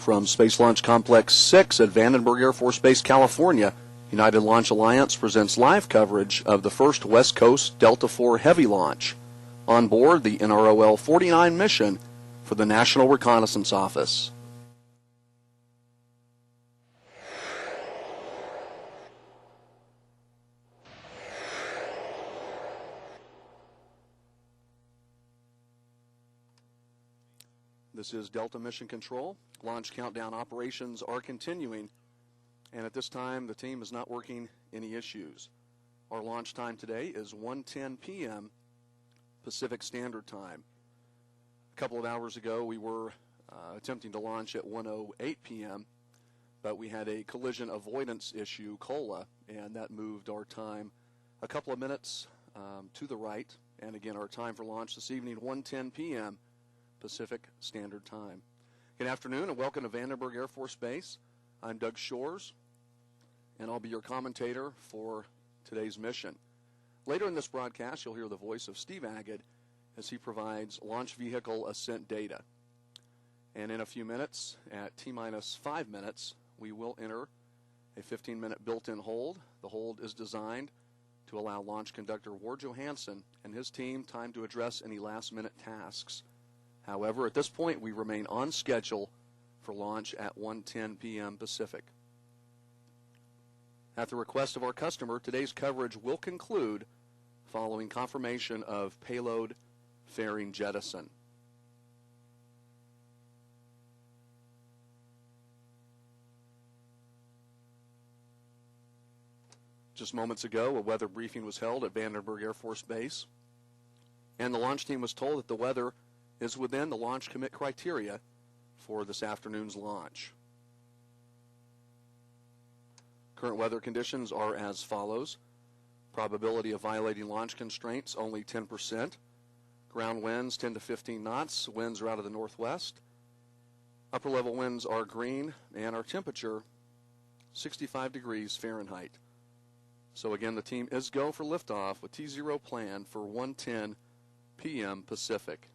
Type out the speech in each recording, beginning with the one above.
From Space Launch Complex 6 at Vandenberg Air Force Base, California, United Launch Alliance presents live coverage of the first West Coast Delta IV Heavy launch on board the NROL-49 mission for the National Reconnaissance Office. This is Delta Mission Control. Launch countdown operations are continuing, and at this time the team is not working any issues. Our launch time today is 1:10 p.m. Pacific Standard Time. A couple of hours ago we were attempting to launch at 1:08 p.m., but we had a collision avoidance issue, COLA, and that moved our time a couple of minutes to the right. And again, our time for launch this evening, 1:10 p.m. Pacific Standard Time. Good afternoon and welcome to Vandenberg Air Force Base. I'm Doug Shores, and I'll be your commentator for today's mission. Later in this broadcast, you'll hear the voice of Steve Agad as he provides launch vehicle ascent data. And in a few minutes, at T-minus 5 minutes, we will enter a 15-minute built-in hold. The hold is designed to allow launch conductor Ward Johansson and his team time to address any last-minute tasks. However, at this point, we remain on schedule for launch at 1:10 p.m. Pacific. At the request of our customer, today's coverage will conclude following confirmation of payload fairing jettison. Just moments ago, a weather briefing was held at Vandenberg Air Force Base, and the launch team was told that the weather is within the launch commit criteria for this afternoon's launch. Current weather conditions are as follows. Probability of violating launch constraints, only 10%. Ground winds 10 to 15 knots. Winds are out of the northwest. Upper level winds are green, and our temperature 65 degrees Fahrenheit. So again, the team is go for liftoff with T0 planned for 1:10 p.m. Pacific.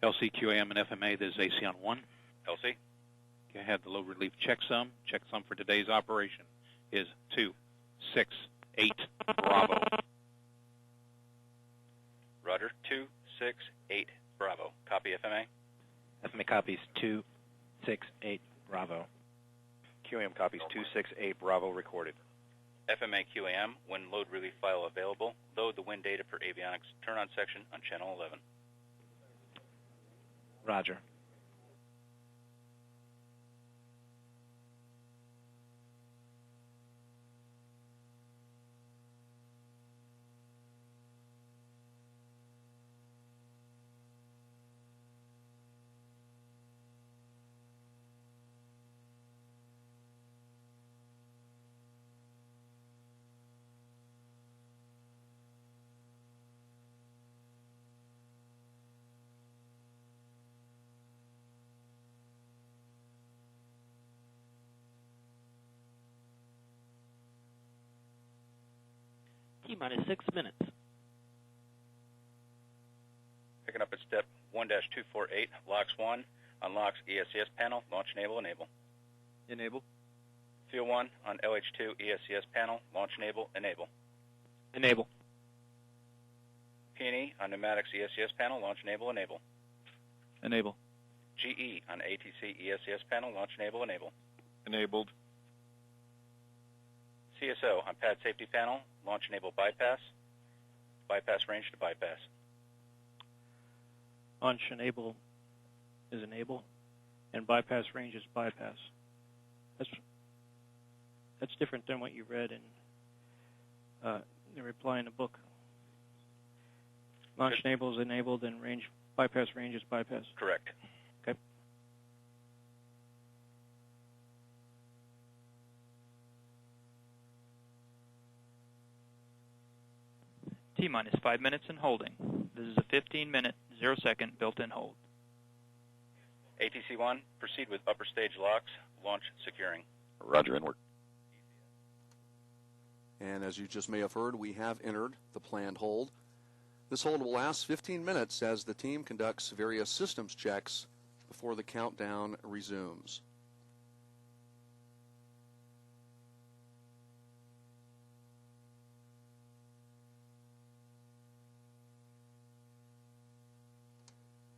LC, QAM, and FMA, this is AC on 1. LC. I have the load relief checksum. Checksum for today's operation is 268 Bravo. Roger, 268 Bravo. Copy FMA. FMA copies 268 Bravo. QAM copies 268 Bravo recorded. FMA QAM, when load relief file available, load the wind data per avionics turn on section on channel 11. Roger. T-minus 6 minutes. Picking up at step 1-248, LOX 1, unlocks ESCS panel, launch enable. Enable. Field 1 on LH2 ESCS panel, launch enable. Enable. P&E on pneumatics ESCS panel, launch enable. Enable. GE on ATC ESCS panel, launch enable. Enabled. CSO on pad safety panel, launch enable bypass. Bypass range to bypass. Launch enable is enable, and bypass range is bypass. That's different than what you read in the reply in the book. Launch enable is enabled, and bypass range is bypass. Correct. Okay. T T-minus 5 minutes and holding. This is a 15-minute, 0-second built-in hold. ATC-1, proceed with upper stage locks, launch securing. Roger, inward. And as you just may have heard, we have entered the planned hold. This hold will last 15 minutes as the team conducts various systems checks before the countdown resumes.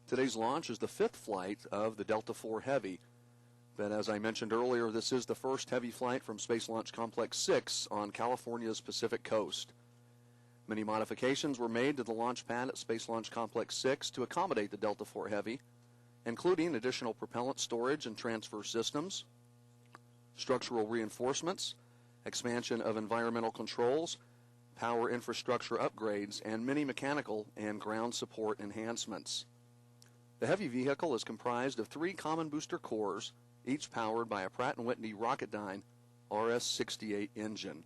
Today's launch is the 5th flight of the Delta IV Heavy. But as I mentioned earlier, this is the first Heavy flight from Space Launch Complex 6 on California's Pacific coast. Many modifications were made to the launch pad at Space Launch Complex 6 to accommodate the Delta IV Heavy, including additional propellant storage and transfer systems, structural reinforcements, expansion of environmental controls, power infrastructure upgrades, and many mechanical and ground support enhancements. The Heavy vehicle is comprised of 3 common booster cores, each powered by a Pratt & Whitney Rocketdyne RS-68 engine.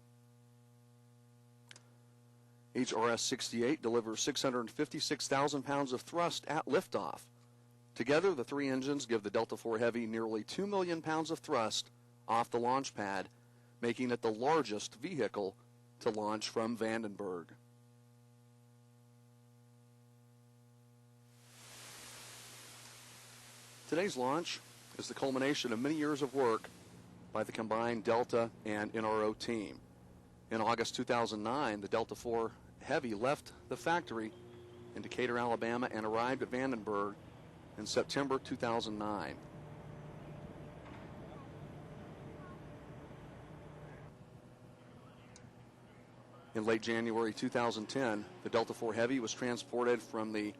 Each RS-68 delivers 656,000 pounds of thrust at liftoff. Together, the 3 engines give the Delta IV Heavy nearly 2 million pounds of thrust off the launch pad, making it the largest vehicle to launch from Vandenberg. Today's launch is the culmination of many years of work by the combined Delta and NRO team. In August 2009, the Delta IV Heavy left the factory in Decatur, Alabama, and arrived at Vandenberg in September 2009. In late January 2010, the Delta IV Heavy was transported from the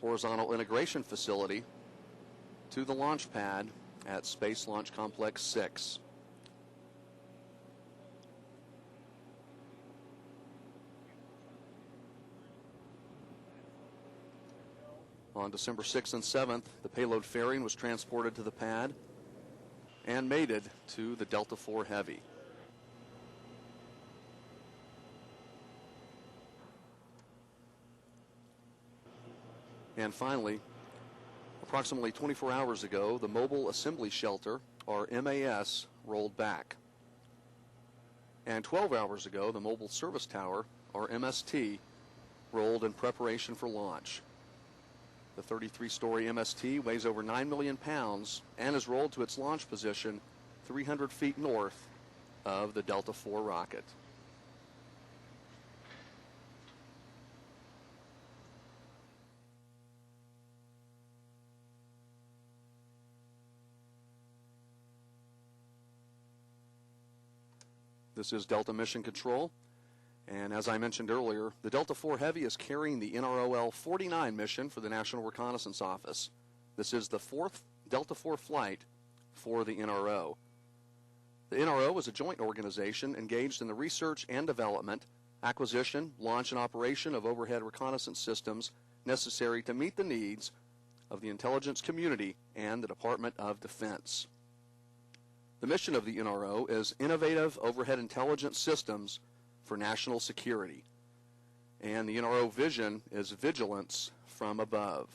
Horizontal Integration Facility to the launch pad at Space Launch Complex 6. On December 6th and 7th, the payload fairing was transported to the pad and mated to the Delta IV Heavy. And finally, approximately 24 hours ago, the Mobile Assembly Shelter, or MAS, rolled back. And 12 hours ago, the Mobile Service Tower, or MST, rolled in preparation for launch. The 33-story MST weighs over 9 million pounds and is rolled to its launch position 300 feet north of the Delta IV rocket. This is Delta Mission Control, and as I mentioned earlier, the Delta IV Heavy is carrying the NROL-49 mission for the National Reconnaissance Office. This is the 4th Delta IV flight for the NRO. The NRO is a joint organization engaged in the research and development, acquisition, launch, and operation of overhead reconnaissance systems necessary to meet the needs of the intelligence community and the Department of Defense. The mission of the NRO is innovative overhead intelligence systems for national security, and the NRO vision is vigilance from above.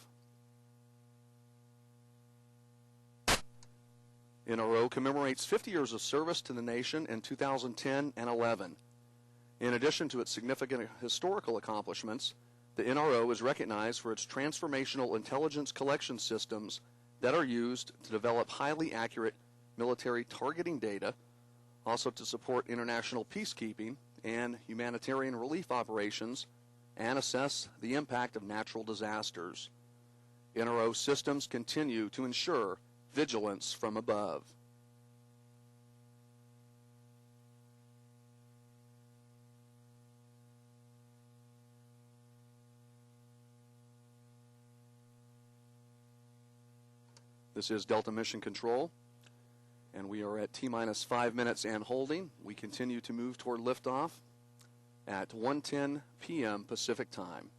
NRO commemorates 50 years of service to the nation in 2010 and 11. In addition to its significant historical accomplishments, the NRO is recognized for its transformational intelligence collection systems that are used to develop highly accurate military targeting data, also to support international peacekeeping and humanitarian relief operations, and assess the impact of natural disasters. NRO systems continue to ensure vigilance from above. This is Delta Mission Control, and we are at T-minus 5 minutes and holding. We continue to move toward liftoff at 1:10 p.m. Pacific Time.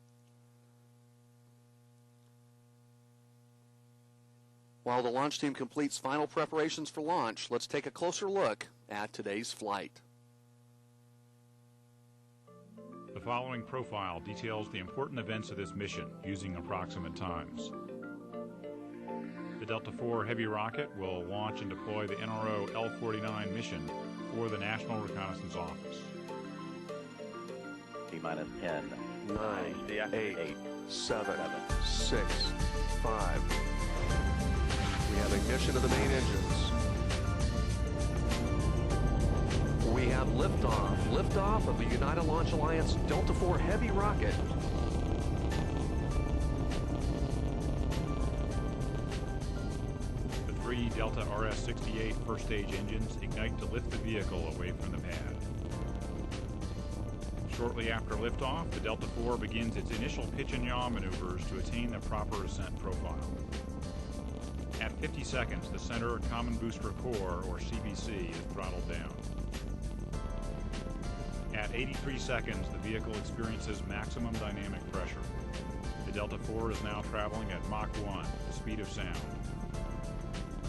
While the launch team completes final preparations for launch, let's take a closer look at today's flight. The following profile details the important events of this mission using approximate times. The Delta IV Heavy rocket will launch and deploy the NROL-49 mission for the National Reconnaissance Office. T-minus 10, 9, 8, 7, 7, 6, 5. We have ignition of the main engines. We have liftoff. Liftoff of the United Launch Alliance Delta IV Heavy rocket. The three Delta RS-68 first stage engines ignite to lift the vehicle away from the pad. Shortly after liftoff, the Delta IV begins its initial pitch and yaw maneuvers to attain the proper ascent profile. At 50 seconds, the Center Common Booster Core, or CBC, is throttled down. At 83 seconds, the vehicle experiences maximum dynamic pressure. The Delta IV is now traveling at Mach 1, the speed of sound.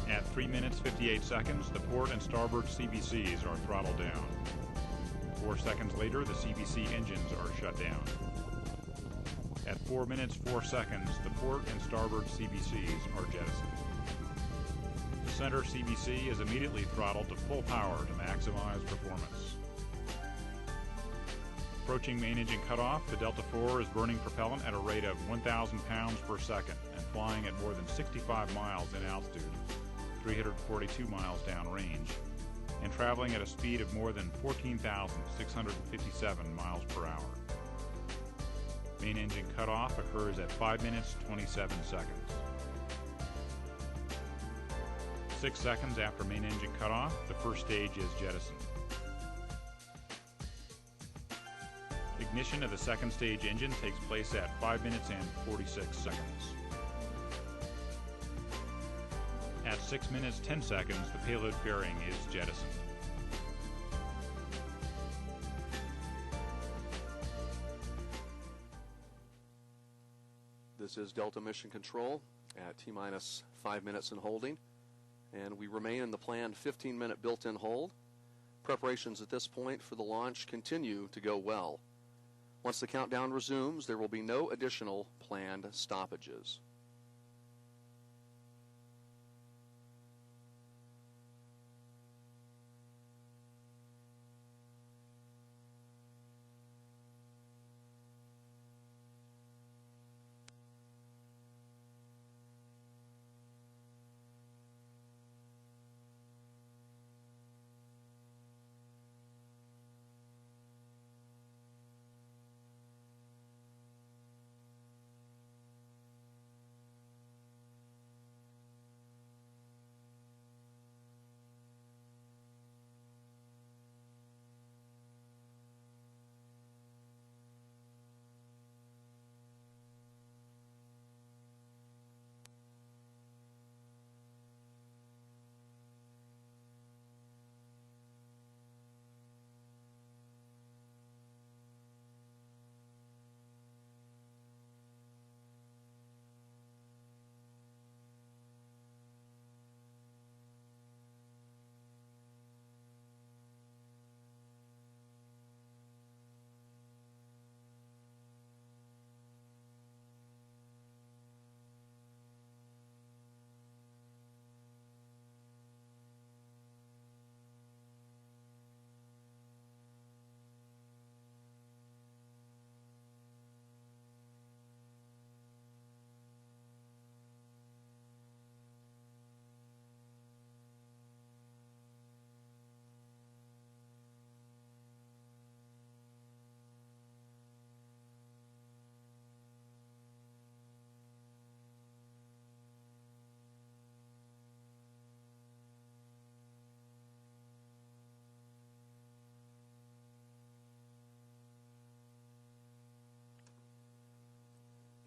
At 3 minutes 58 seconds, the port and starboard CBCs are throttled down. 4 seconds later, the CBC engines are shut down. At 4 minutes 4 seconds, the port and starboard CBCs are jettisoned. The center CBC is immediately throttled to full power to maximize performance. Approaching main engine cutoff, the Delta IV is burning propellant at a rate of 1,000 pounds per second and flying at more than 65 miles in altitude, 342 miles downrange, and traveling at a speed of more than 14,657 miles per hour. Main engine cutoff occurs at 5 minutes 27 seconds. 6 seconds after main engine cutoff, the first stage is jettisoned. Ignition of the second stage engine takes place at 5 minutes and 46 seconds. At 6 minutes 10 seconds, the payload fairing is jettisoned. This is Delta Mission Control at T-minus 5 minutes in holding, and we remain in the planned 15-minute built-in hold. Preparations at this point for the launch continue to go well. Once the countdown resumes, there will be no additional planned stoppages.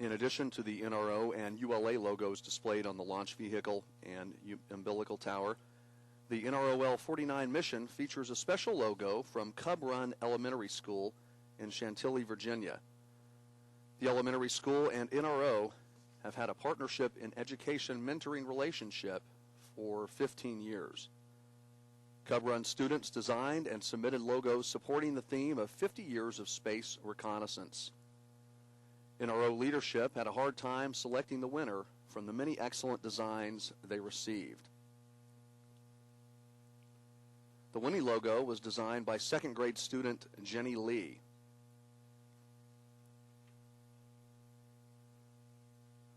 In addition to the NRO and ULA logos displayed on the launch vehicle and umbilical tower, the NROL-49 mission features a special logo from Cub Run Elementary School in Chantilly, Virginia. The elementary school and NRO have had a partnership in education mentoring relationship for 15 years. Cub Run students designed and submitted logos supporting the theme of 50 years of space reconnaissance. NRO leadership had a hard time selecting the winner from the many excellent designs they received. The winning logo was designed by second grade student Jenny Lee.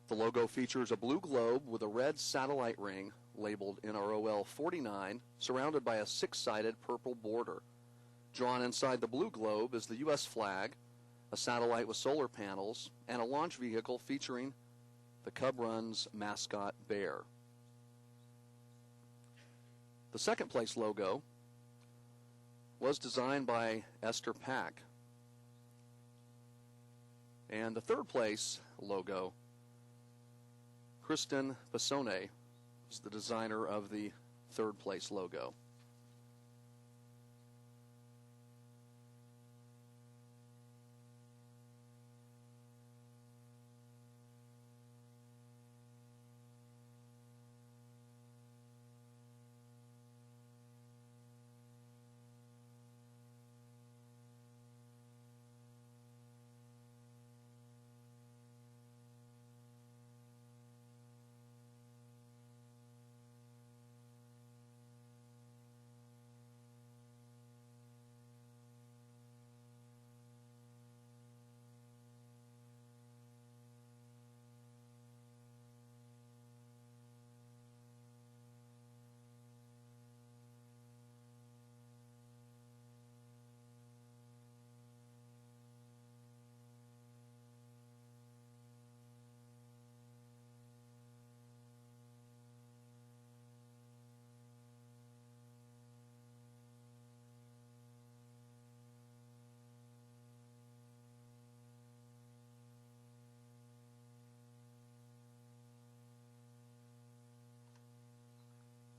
The logo features a blue globe with a red satellite ring labeled NROL-49 surrounded by a six-sided purple border. Drawn inside the blue globe is the U.S. flag, a satellite with solar panels, and a launch vehicle featuring the Cub Run's mascot bear. The second place logo was designed by Esther Pack. And the third place logo, Kristen Bassone, is the designer of the third place logo.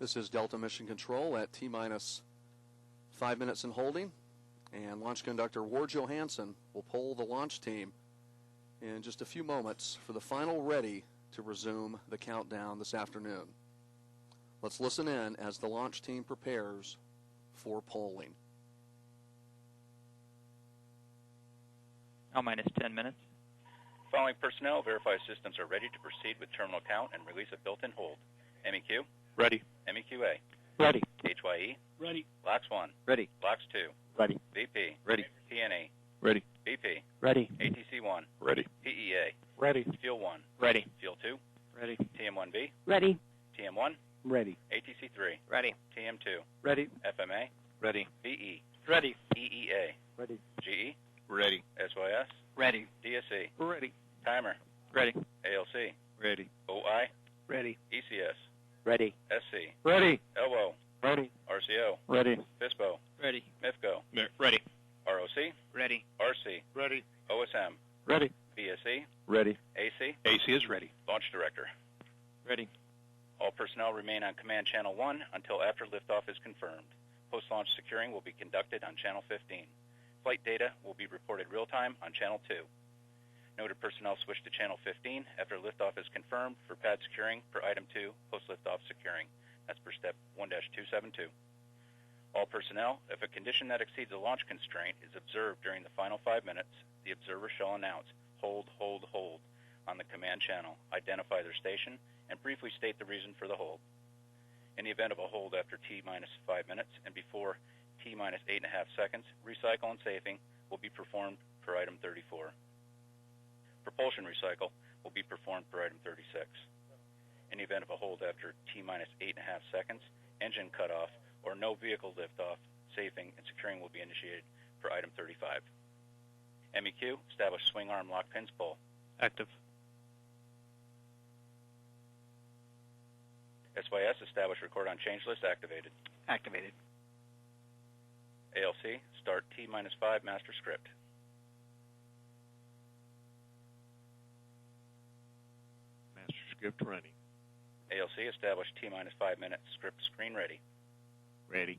This is Delta Mission Control at T-minus 5 minutes in holding, and launch conductor Ward Johansson will poll the launch team in just a few moments for the final ready to resume the countdown this afternoon. Let's listen in as the launch team prepares for polling. Now minus 10 minutes. Following personnel, verify systems are ready to proceed with terminal count and release a built-in hold. MEQ, Ready. MEQA, Ready. HYE, Ready. LOX 1, Ready. LOX 2, Ready. VP, Ready. PNE, Ready. BP, Ready. ATC 1, Ready. PEA, Ready. Fuel 1, Ready. Fuel 2, Ready. TM1B, Ready. TM1, Ready. ATC 3, Ready. TM2, Ready. FMA, Ready. VE, Ready. EEA, Ready. GE, Ready. SYS, Ready. DSC, Ready. Timer, Ready. ALC, Ready. OI, Ready. ECS, Ready. SC, Ready. LWO, Ready. RCO, Ready. FISBO, Ready. MIFCO, Ready. ROC, Ready. RC, Ready. OSM, Ready. BSE, Ready. AC, AC is ready. Launch Director. Ready. All personnel remain on Command Channel 1 until after liftoff is confirmed. Post-launch securing will be conducted on Channel 15. Flight data will be reported real-time on Channel 2. Noted personnel switch to Channel 15 after liftoff is confirmed for pad securing per Item 2, post-liftoff securing. That's per Step 1-272. All personnel, if a condition that exceeds a launch constraint is observed during the final 5 minutes, the observer shall announce, hold, hold, hold, on the command channel, identify their station, and briefly state the reason for the hold. In the event of a hold after T-minus 5 minutes and before T-minus 8.5 seconds, recycle and safing will be performed per Item 34. Propulsion recycle will be performed per Item 36. In the event of a hold after T-minus 8.5 seconds, engine cutoff or no vehicle liftoff, safing and securing will be initiated per Item 35. MEQ, establish swing arm lock pins pull. Active. SYS, establish record on change list activated. Activated. ALC, start T-minus 5 master script. Master script running. ALC, establish T-minus 5 minutes script screen ready. Ready.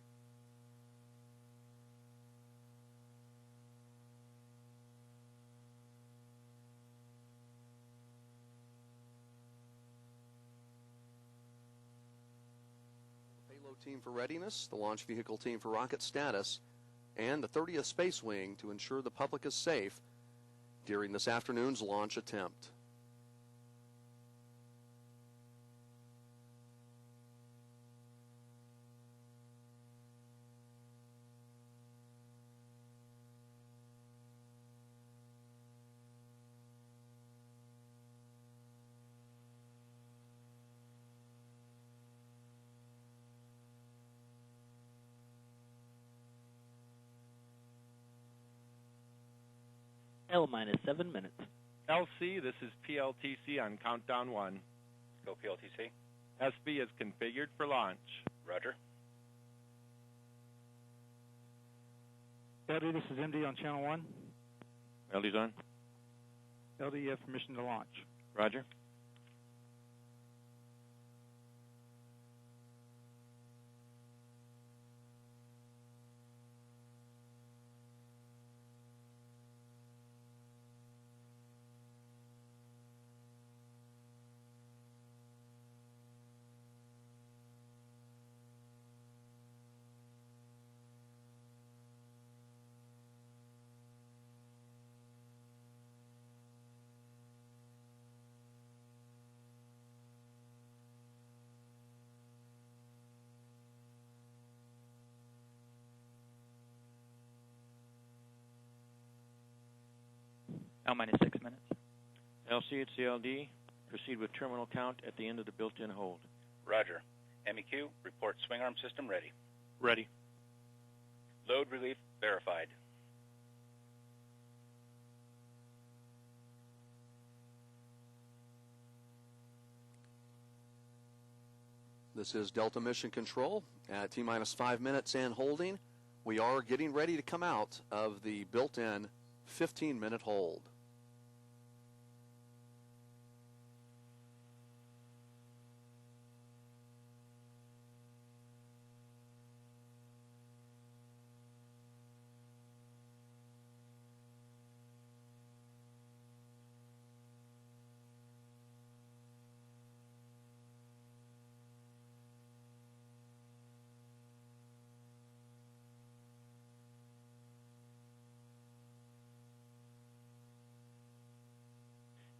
Payload team for readiness, the launch vehicle team for rocket status, and the 30th Space Wing to ensure the public is safe during this afternoon's launch attempt. L-minus 7 minutes. LC, this is PLTC on countdown 1. Go PLTC. SB is configured for launch. Roger. LD, this is MD on channel 1. LD's on. LD, you have permission to launch. Roger. L-minus 6 minutes. LC, it's CLD. Proceed with terminal count at the end of the built-in hold. Roger. MEQ, report swing arm system ready. Ready. Load relief verified. This is Delta Mission Control at T-minus 5 minutes and holding. We are getting ready to come out of the built-in 15-minute hold.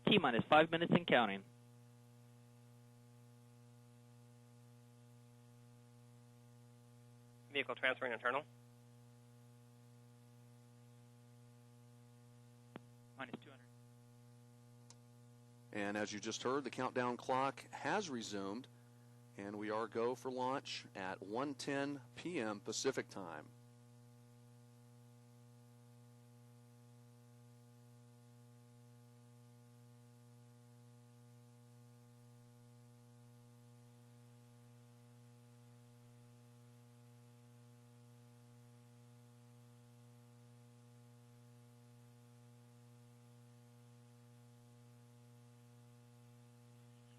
T-minus 5 minutes and counting. Vehicle transferring internal. Minus 200. And as you just heard, the countdown clock has resumed, and we are go for launch at 1:10 p.m. Pacific time.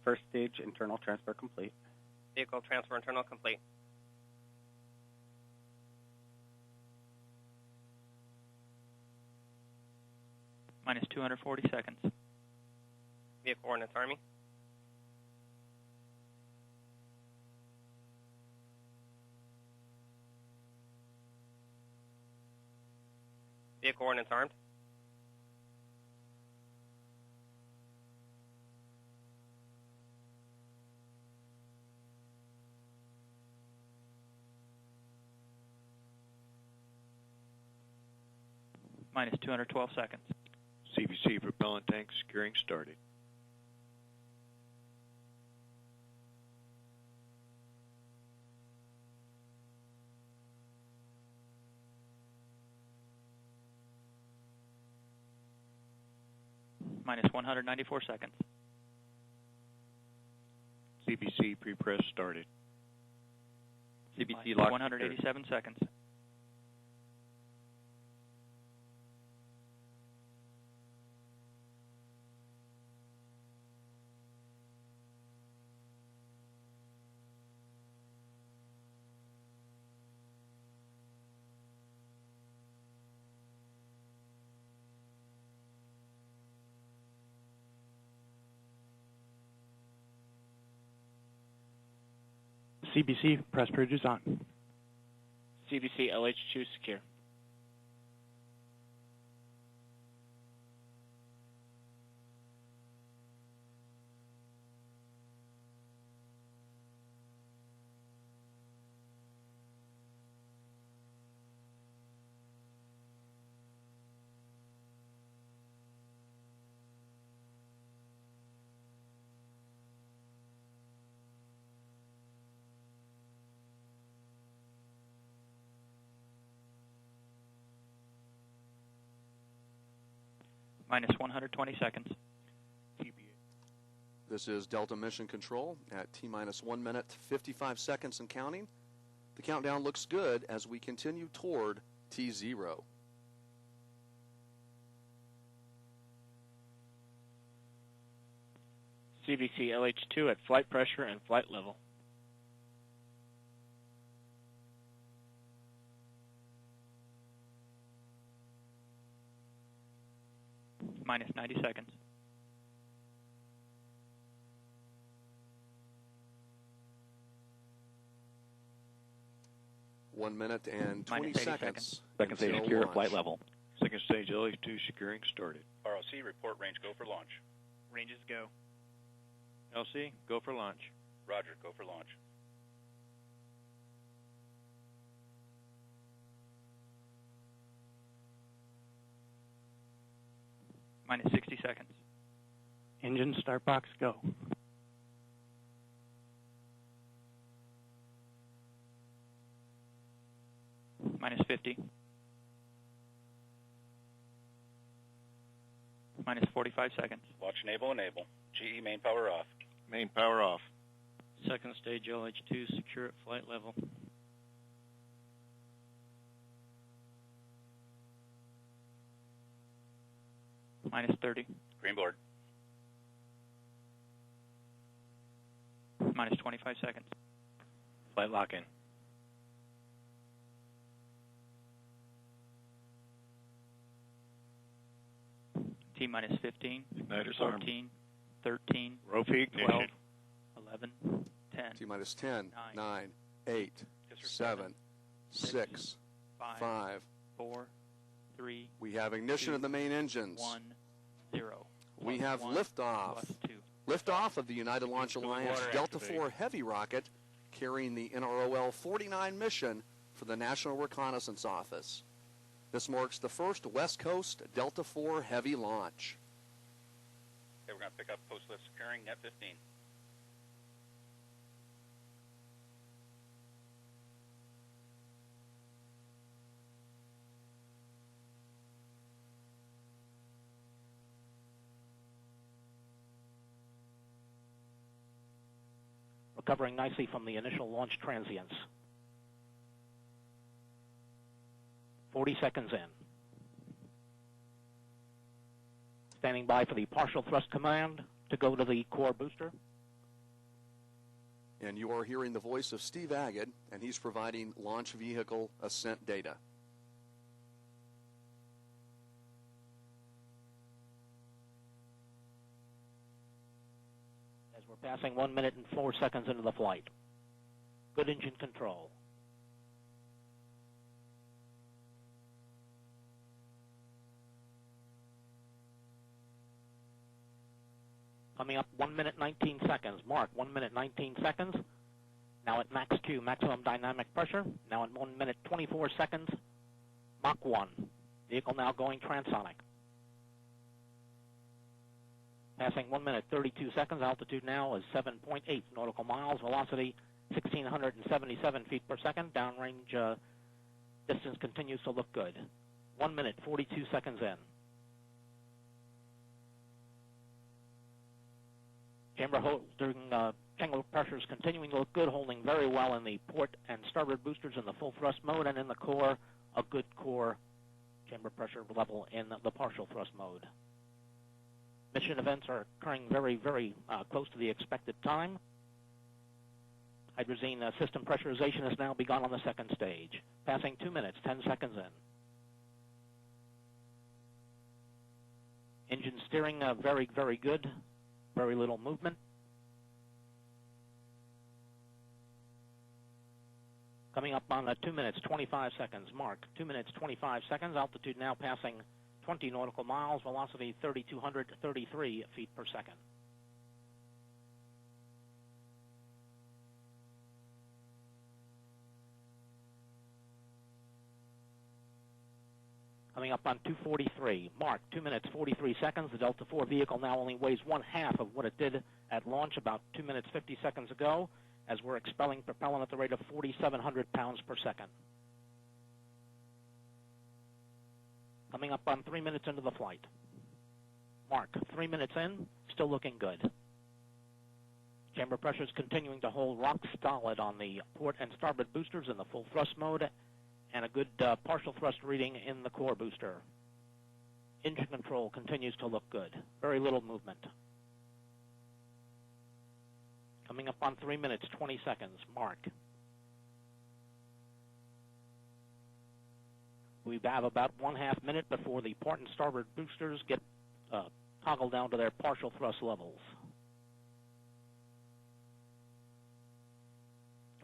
First stage internal transfer complete. Vehicle transfer internal complete. Minus 240 seconds. Vehicle Ordnance Army. Vehicle Ordnance armed. Minus 212 seconds. CVC propellant tank securing started. Minus 194 seconds. CVC pre-press started. CBC lock 187 seconds. CBC, press bridge is on. CBC LH2 secure. Minus 120 seconds. This is Delta Mission Control at T-minus 1 minute, 55 seconds and counting. The countdown looks good as we continue toward T0. CBC LH2 at flight pressure and flight level. Minus 90 seconds. One minute and 20 Minus 80 seconds. Second stage until secure at launch. flight level. Second stage LH2 securing started. ROC, report range go for launch. Ranges go. LC, go for launch. Roger, go for launch. Minus 60 seconds. Engine start box go. Minus 50. Minus 45 seconds. Launch enable, enable. GE main power off. Main power off. Second stage LH2 secure at flight level. Minus 30. Green board. Minus 25 seconds. Flight lock in. T minus 15. Igniter's armed. 14. 13. Rope ignition. 12. 11. 10. T-minus 10, 9, 9, 8, 7, 6, 5. 4. 3. We have ignition of the main engines. 1. 0. We have One, liftoff. plus 2. Liftoff of the United Launch Alliance water Delta activate. 4 Heavy rocket carrying the NROL-49 mission for the National Reconnaissance Office. This marks the first West Coast Delta 4 Heavy launch. Okay, we're going to pick up post lift securing net 15. Recovering nicely from the initial launch transients. 40 seconds in. Standing by for the partial thrust command to go to the core booster. And you are hearing the voice of Steve Agate, and he's providing launch vehicle ascent data. As we're passing 1 minute and 4 seconds into the flight. Good engine control. Coming up 1 minute 19 seconds. Mark, 1 minute 19 seconds. Now at max Q, maximum dynamic pressure. Now at 1 minute 24 seconds. Mach 1. Vehicle now going transonic. Passing 1 minute 32 seconds. Altitude now is 7.8 nautical miles. Velocity 1,677 feet per second. Downrange distance continues to look good. 1 minute 42 seconds in. Chamber pressures continuing to look good, holding very well in the port and starboard boosters in the full thrust mode, and in the core, a good core chamber pressure level in the partial thrust mode. Mission events are occurring very, very close to the expected time. Hydrazine system pressurization has now begun on the second stage, passing 2 minutes, 10 seconds in. Engine steering very, very good. Very little movement. Coming up on 2 minutes, 25 seconds. Mark, 2 minutes, 25 seconds. Altitude now passing 20 nautical miles. Velocity 3,233 feet per second. Coming up on 2:43. Mark, 2 minutes, 43 seconds. The Delta IV vehicle now only weighs one half of what it did at launch about 2 minutes, 50 seconds ago, as we're expelling propellant at the rate of 4,700 pounds per second. Coming up on 3 minutes into the flight. Mark, 3 minutes in, still looking good. Chamber pressure is continuing to hold rock solid on the port and starboard boosters in the full thrust mode, and a good partial thrust reading in the core booster. Engine control continues to look good. Very little movement. Coming up on 3 minutes, 20 seconds. Mark. We have about 1/2 minute before the port and starboard boosters get toggled down to their partial thrust levels.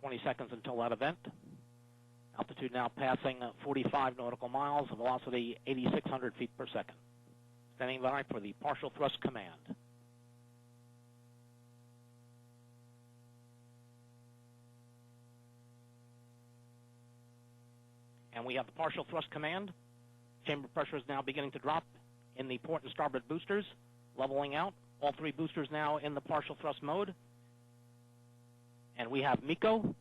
20 seconds until that event. Altitude now passing 45 nautical miles, velocity 8,600 feet per second. Standing by for the partial thrust command. And we have the partial thrust command. Chamber pressure is now beginning to drop in the port and starboard boosters, leveling out. All three boosters now in the partial thrust mode. And we have MECO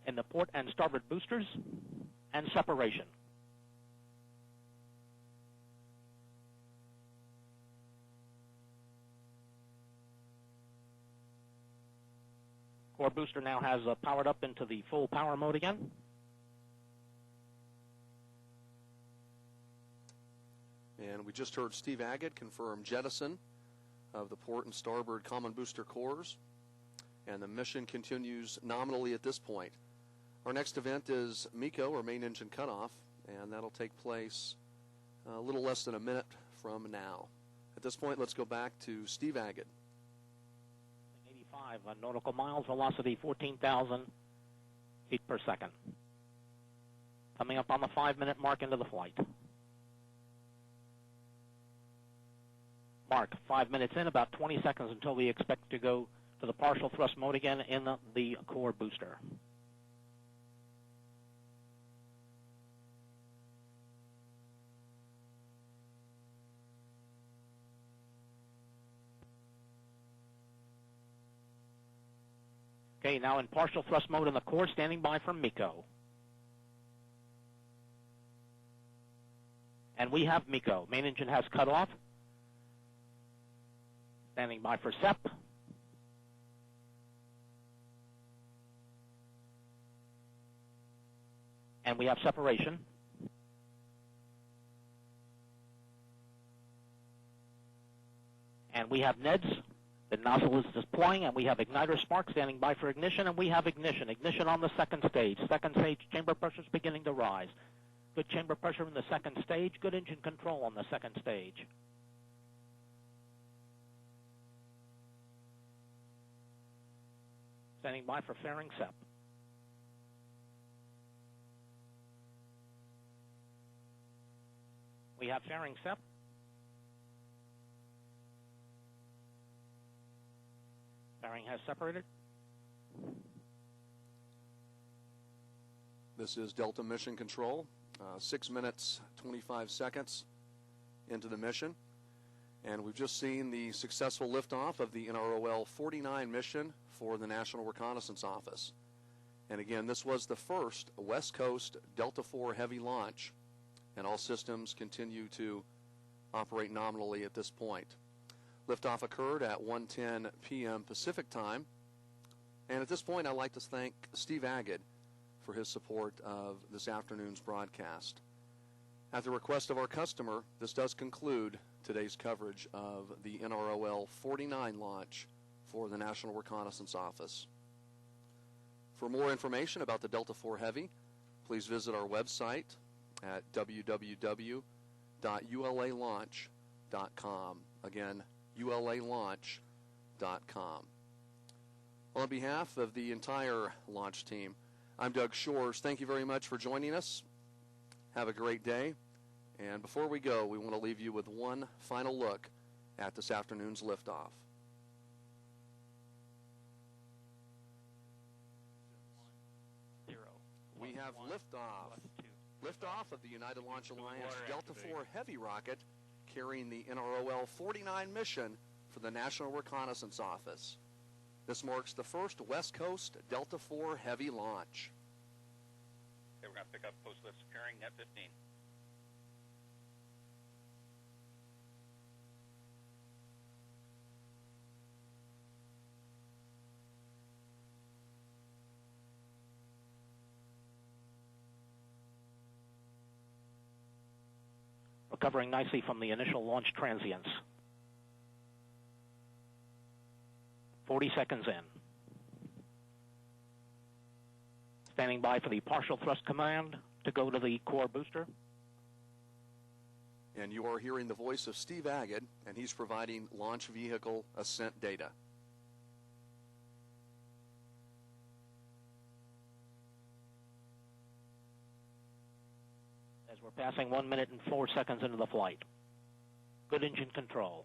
in the port and starboard boosters, and separation. Core booster now has powered up into the full power mode again. And we just heard Steve Agate confirm jettison of the port and starboard common booster cores, and the mission continues nominally at this point. Our next event is MECO, or main engine cutoff, and that'll take place a little less than a minute from now. At this point, let's go back to Steve Agate. 85 nautical miles, velocity 14,000 feet per second. Coming up on the 5-minute mark into the flight. Mark, 5 minutes in, about 20 seconds until we expect to go to the partial thrust mode again in the core booster. Okay, now in partial thrust mode in the core, standing by for MECO. And we have MECO. Main engine has cut off. Standing by for SEP. And we have separation. And we have NEDS. The nozzle is deploying, and we have igniter spark standing by for ignition, and we have ignition. Ignition on the second stage. Second stage chamber pressure is beginning to rise. Good chamber pressure in the second stage. Good engine control on the second stage. Standing by for fairing SEP. We have fairing SEP. Fairing has separated. This is Delta Mission Control. 6 minutes, 25 seconds into the mission. And we've just seen the successful liftoff of the NROL-49 mission for the National Reconnaissance Office. And again, this was the first West Coast Delta IV heavy launch, and all systems continue to operate nominally at this point. Liftoff occurred at 1:10 p.m. Pacific time. And at this point, I'd like to thank Steve Agate for his support of this afternoon's broadcast. At the request of our customer, this does conclude today's coverage of the NROL-49 launch for the National Reconnaissance Office. For more information about the Delta IV Heavy, please visit our website at www.ulalaunch.com. Again, ulalaunch.com. On behalf of the entire launch team, I'm Doug Shores. Thank you very much for joining us. Have a great day. And before we go, we want to leave you with one final look at this afternoon's liftoff. We have liftoff. Liftoff of the United Launch Alliance Delta IV Heavy rocket carrying the NROL-49 mission for the National Reconnaissance Office. This marks the first West Coast Delta IV Heavy launch. Okay, we're going to pick up post-lift securing, net 15. Recovering nicely from the initial launch transients. 40 seconds in. Standing by for the partial thrust command to go to the core booster. And you are hearing the voice of Steve Agate, and he's providing launch vehicle ascent data. As we're passing 1 minute and 4 seconds into the flight. Good engine control.